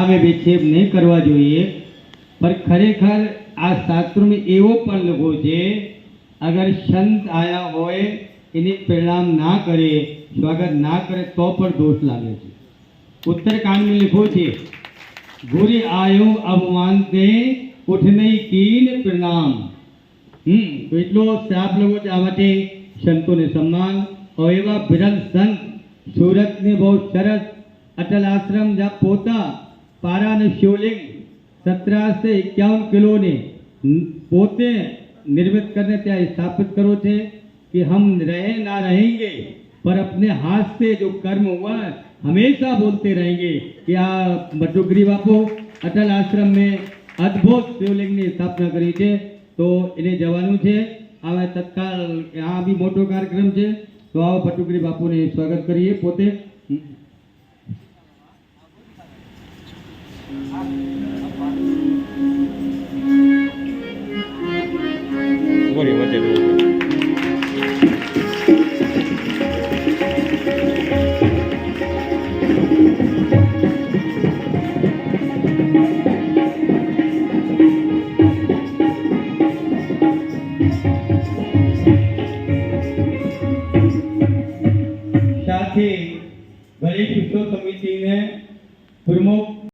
में विक्षेप नहीं करवा જોઈએ पर खरेखर आ शास्त्र में एवो पण लखो छे अगर संत आया होय एने परिणाम ना करे स्वागत ना करे तो पर दोष लागे छे। उत्तरकांड में लिखो छे गुरु आयो अवमान ते उठने कीन प्रणाम। तो એટલો શ્રાપ લગો છે આ માટે સંતોને સન્માન और એવા વિરલ સંત सूरत ने बहुत सरस अटल आश्रम जहाँ पोता पारा ने शिवलिंग 17 से 51 किलो ने पोते निर्मित करने त्या स्थापित करो थे कि हम रहे ना रहेंगे पर अपने हाथ से जो कर्म हुआ हमेशा बोलते रहेंगे कि आ बटुकरी बापू अटल आश्रम में अद्भुत शिवलिंग ने स्थापना करी है तो इन्हें जवानों છે હવે તત્કાલ यहाँ भी मोटो कार्यक्रम है तो आओ बटुकरी बापू ने स्वागत करिए पोते। गणेश उत्सव समिति ने प्रमुख